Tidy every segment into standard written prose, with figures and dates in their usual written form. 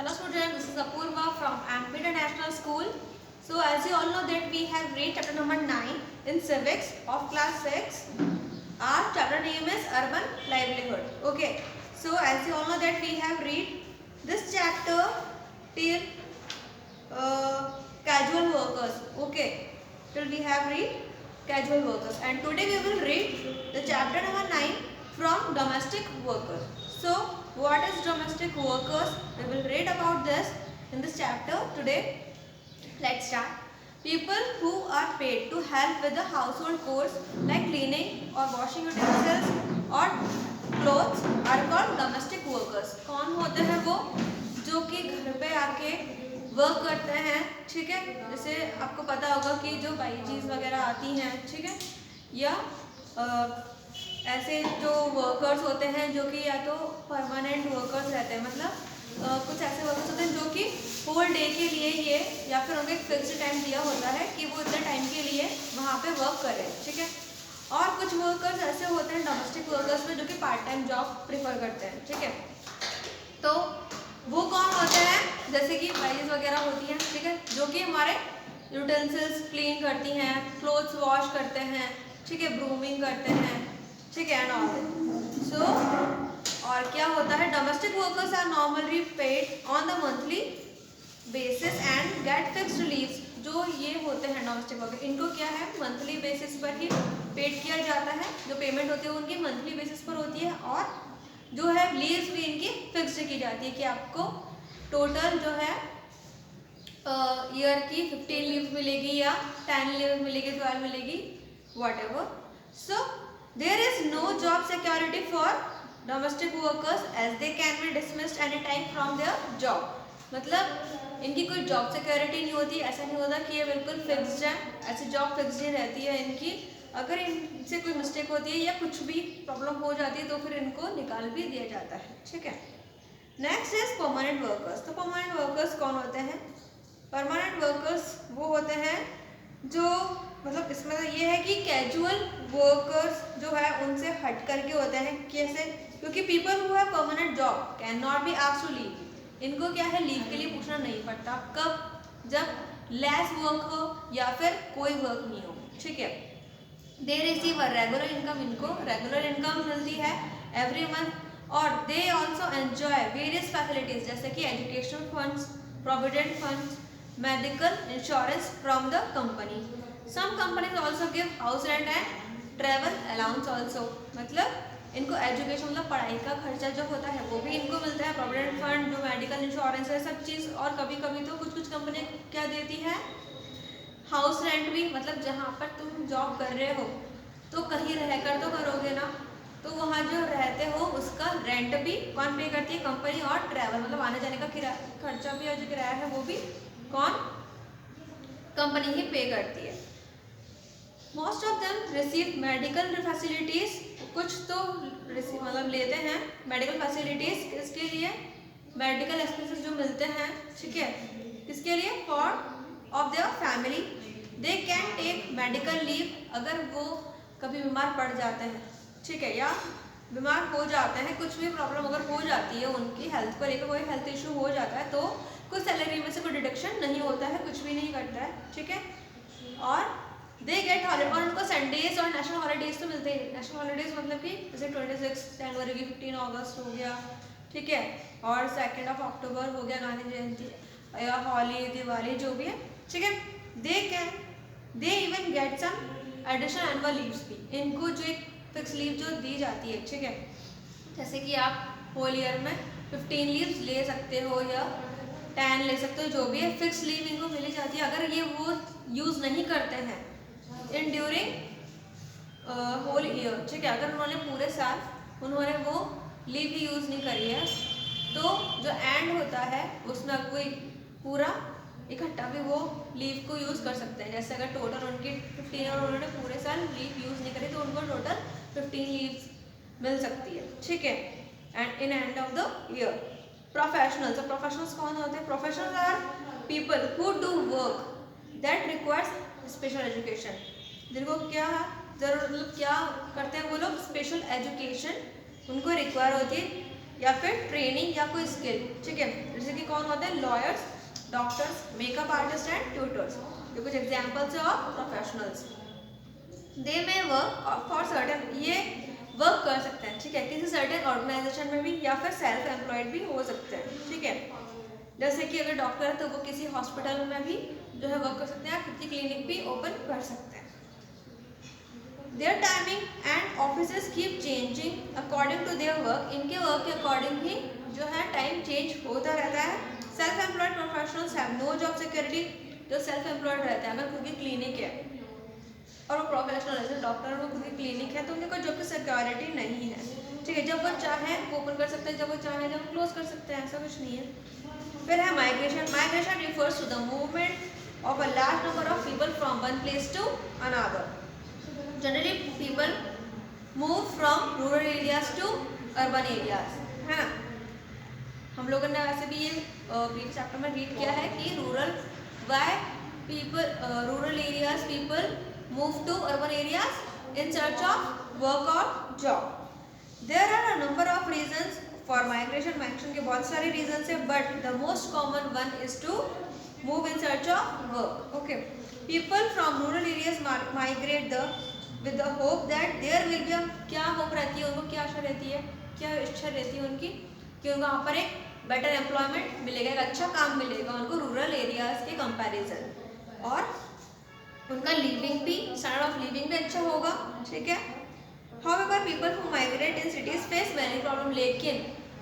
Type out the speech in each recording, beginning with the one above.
Hello students, this is Apurva from Ampere International School. So as you all know that we have read chapter number 9 in civics of class 6. Our chapter name is Urban Livelihood. Okay. So as you all know that we have read this chapter till casual workers. Okay. Till we have read casual workers, and today we will read the chapter number 9 from domestic workers. So what is domestic workers? We will read about this in this chapter today. Let's start. People who are paid to help with the household chores like cleaning or washing utensils or clothes are called domestic workers. कौन होते हैं वो जो कि घर पे आके work करते हैं, ठीक है। जैसे आपको पता होगा कि जो बाईजीज वगैरह आती हैं, ठीक है, या ऐसे जो वर्कर्स होते हैं जो कि या तो परमानेंट वर्कर्स रहते हैं, मतलब कुछ ऐसे वर्कर्स होते हैं जो कि होल डे के लिए ये या फिर उनको एक फिक्स्ड टाइम दिया होता है कि वो इतने टाइम के लिए वहाँ पे वर्क करें, ठीक है। और कुछ वर्कर्स ऐसे होते हैं डोमेस्टिक वर्कर्स में जो कि पार्ट टाइम जॉब प्रेफर करते हैं, ठीक है। तो वो कौन होते हैं? जैसे कि बाईज वगैरह होती हैं, ठीक है, जो कि हमारे यूटेंसिल्स क्लीन करती हैं, क्लोथ्स वॉश करते हैं, ठीक है, ब्रूमिंग करते हैं, ठीक है, एंड ऑल। सो और क्या होता है, domestic workers are normally paid on the monthly basis and get fixed leaves. जो ये होते हैं डोमेस्टिक वर्कर, इनको क्या है, मंथली बेसिस पर ही पेड किया जाता है। जो पेमेंट होती है उनकी मंथली बेसिस पर होती है, और जो है लीव्स भी इनकी फिक्स्ड की जाती है कि आपको टोटल जो है ईयर की 15 लीव्स मिलेगी या 10 लीव्स मिलेगी, 12 मिलेगी, whatever. So there is no job security for domestic workers as they can be dismissed any time from their job. मतलब इनकी कोई जॉब सिक्योरिटी नहीं होती, ऐसा नहीं होता कि ये बिल्कुल फिक्स्ड है, ऐसी जॉब फिक्स्ड ही रहती है इनकी। अगर इनसे कोई मिस्टेक होती है या कुछ भी प्रॉब्लम हो जाती है तो फिर इनको निकाल भी दिया जाता है, ठीक है। Next is permanent workers. तो परमानेंट वर्कर्स कौन होते हैं? परमानेंट वर्कर्स वो होते हैं जो, मतलब इसमें तो ये है कि कैजुअल वर्कर्स जो है उनसे हट करके होते हैं। कैसे? क्योंकि people who have permanent job can not be asked to leave. इनको क्या है, लीव के लिए पूछना नहीं पड़ता। कब? जब लेस वर्क हो या फिर कोई वर्क नहीं हो, ठीक है। They receive a regular income, इनको रेगुलर इनकम मिलती है एवरी मंथ, और they also enjoy various facilities जैसे कि educational funds, provident funds, medical insurance from the company. Some companies also give house rent and travel allowance also. मतलब इनको education, मतलब पढ़ाई का खर्चा जो होता है वो भी इनको मिलता है, प्रोविडेंट फंड, जो मेडिकल इंश्योरेंस है, सब चीज़। और कभी कभी तो कुछ कुछ कंपनी क्या देती है, हाउस रेंट भी। मतलब जहाँ पर तुम जॉब कर रहे हो तो कहीं रहकर तो करोगे ना, तो वहाँ जो रहते हो उसका रेंट भी कौन पे करती है? कंपनी। और ट्रैवल, मतलब आने जाने का खर्चा भी, और जो किराया है वो भी कौन? कंपनी ही पे करती है। Most of them receive medical facilities. कुछ तो रिसीव, मतलब लेते हैं मेडिकल फैसिलिटीज। इसके लिए मेडिकल एक्सपेंसेस जो मिलते हैं, ठीक है, किसके लिए? For of their family. They can take medical leave. अगर वो कभी बीमार पड़ जाते हैं, ठीक है, या बीमार हो जाते हैं, कुछ भी प्रॉब्लम अगर हो जाती है उनकी हेल्थ को लेकर, कोई हेल्थ इशू हो जाता है, तो कुछ सैलरी में से कोई डिडक्शन नहीं होता है, कुछ भी नहीं करता है, ठीक है। और दे गेट हॉलीडे, और उनको संडेज और नेशनल हॉलीडेज तो मिलते हैं। नेशनल हॉलीडेज मतलब कि जैसे 26 जनवरी की, 15 अगस्त हो गया, ठीक है, और 2 अक्टूबर हो गया, गांधी जयंती या होली, दिवाली, जो भी है, ठीक है। They even get some additional annual leaves भी। इनको जो एक फिक्स लीव जो दी जाती है, ठीक है, जैसे कि आप होल ईयर में 15 लीव्स ले सकते हो या 10 ले सकते हो, जो भी है, फिक्स लीव इनको मिली जाती है। अगर ये वो यूज़ नहीं करते हैं इन ड्यूरिंग होल ईयर, ठीक है, अगर उन्होंने पूरे साल उन्होंने वो लीव ही यूज़ नहीं करी है, तो जो एंड होता है उसमें कोई पूरा इकट्ठा भी वो लीव को यूज़ कर सकते हैं। जैसे अगर टोटल उनकी 15 और उन्होंने पूरे साल लीव यूज़ नहीं करी तो उनको टोटल 15 लीव्स मिल सकती है, ठीक है, and in end of the year. Professionals. तो प्रोफेशनल्स कौन होते हैं? Professionals are people who do work that requires special education. जिनको क्या जरूर, मतलब क्या करते हैं वो लोग? स्पेशल एजुकेशन उनको रिक्वायर होती है या फिर ट्रेनिंग या कोई स्किल, ठीक है। जैसे कि कौन होते हैं, lawyers, doctors, makeup artist and tutors, ये कुछ एग्जाम्पल्स है of professionals. They may work for certain, ये वर्क कर सकते हैं, ठीक है, किसी सर्टेन ऑर्गेनाइजेशन में भी या फिर सेल्फ एम्प्लॉयड भी हो सकते हैं, ठीक है। जैसे कि अगर डॉक्टर है तो वो किसी हॉस्पिटल में भी जो है वर्क कर सकते हैं, खुद की क्लिनिक भी ओपन कर सकते हैं। Their timing and offices keep changing according to their work, इनके वर्क के अकॉर्डिंग ही जो है टाइम चेंज होता रहता है। Self employed professionals have no job security, जो सेल्फ एम्प्लॉयड रहते हैं, अगर खुद की क्लिनिक है और वो प्रोफेशनल है, जैसे डॉक्टर और खुद की क्लिनिक है, तो उनके कोई जॉब की सिक्योरिटी नहीं है, ठीक है। जब वो चाहे वो ओपन कर सकते हैं, जब वो चाहे जब वो क्लोज कर सकते हैं, ऐसा कुछ नहीं है। फिर है migration. Migration refers to the movement of a large number of people from one place to another. Generally people move from rural areas to urban areas, है ना। हम लोगों ने वैसे भी ये प्रीवियस चैप्टर में रीड किया है कि rural areas people move to urban areas in search of work or job. There are a number of reasons for migration. Migration के बहुत सारे reasons हैं, but the most common one is to move in search of work. Okay, people from rural areas migrate with the hope that there will be a, क्या hope रहती है उनको, क्या आशा रहती है, क्या इच्छा रहती है उनकी कि उनको वहाँ पर एक बेटर एम्प्लॉयमेंट मिलेगा, एक अच्छा काम मिलेगा उनको रूरल एरियाज के कंपैरिजन, और उनका लिविंग भी, स्टैंडर्ड ऑफ लिविंग भी अच्छा होगा, ठीक है। However, people who migrate in cities face many problems, लेकिन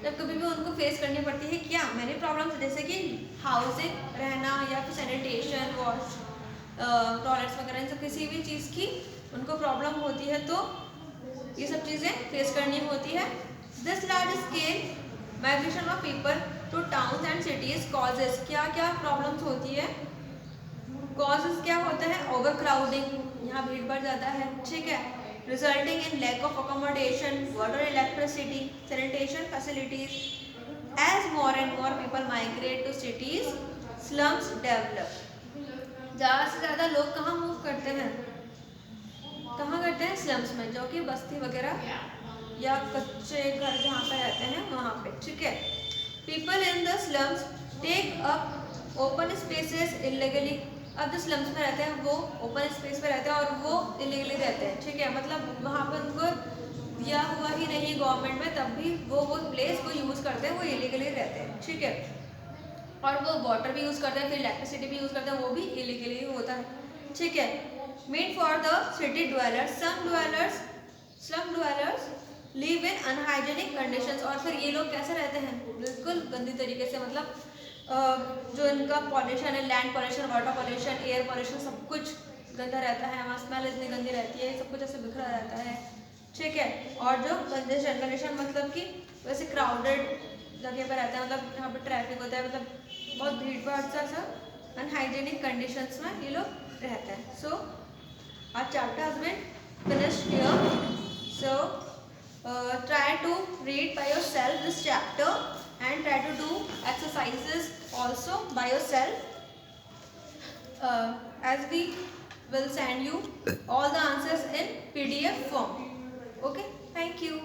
जब कभी भी उनको फेस करनी पड़ती है क्या, मैनी प्रॉब्लम्स, जैसे कि हाउसिंग, रहना, या फिर सैनिटेशन, वॉश, टॉयलेट्स वगैरह, इन सब किसी भी चीज़ की उनको प्रॉब्लम होती है, तो ये सब चीज़ें फेस करनी होती है। This large scale migration of people two towns and cities causes, क्या क्या प्रॉब्लम्स होती है, कॉजेज क्या होता है, ओवर क्राउडिंग, यहाँ भीड़ बढ़ जाता है, ठीक है, resulting in lack of accommodation, water, electricity, sanitation facilities. As more and more people migrate to cities, slums develop. ज़्यादा से ज़्यादा लोग कहाँ मूव करते हैं, कहाँ करते हैं, स्लम्स में, जो कि बस्ती वगैरह या कच्चे घर जहाँ पे रहते हैं वहाँ पे, ठीक है। People in the slums take up open spaces illegally, अब जो स्लम्स में रहते हैं वो ओपन स्पेस में रहते हैं और वो इलीगली रहते हैं, ठीक है, मतलब वहाँ पर उनको दिया हुआ ही नहीं गवर्नमेंट में, तब भी वो प्लेस को यूज़ करते हैं, वो इलीगली रहते हैं, ठीक है। और वो वाटर भी यूज़ करते हैं, फिर इलेक्ट्रिसिटी भी यूज़ करते हैं, वो भी इलीगली होता है, ठीक है। Mean for the city dwellers, slum dwellers live in unhygienic conditions, और फिर ये लोग कैसे रहते हैं, बिल्कुल गंदी तरीके से, मतलब जो इनका पॉल्यूशन है, land pollution, water pollution, air pollution, सब कुछ गंदा रहता है, वहाँ स्मेल इतनी गंदी रहती है, सब कुछ ऐसे बिखरा रहता है, ठीक है। और जो कंजेशन मतलब कि वैसे क्राउडेड जगह पर रहता है, मतलब जहाँ पर ट्रैफिक होता है, मतलब बहुत भीड़ भाड़ सा अनहाइजेनिक कंडीशंस में ये लोग रहते हैं। So our chapter has been finished here, so try to read by yourself this chapter and try to do exercises also by yourself, as we will send you all the answers in PDF form. Okay, thank you.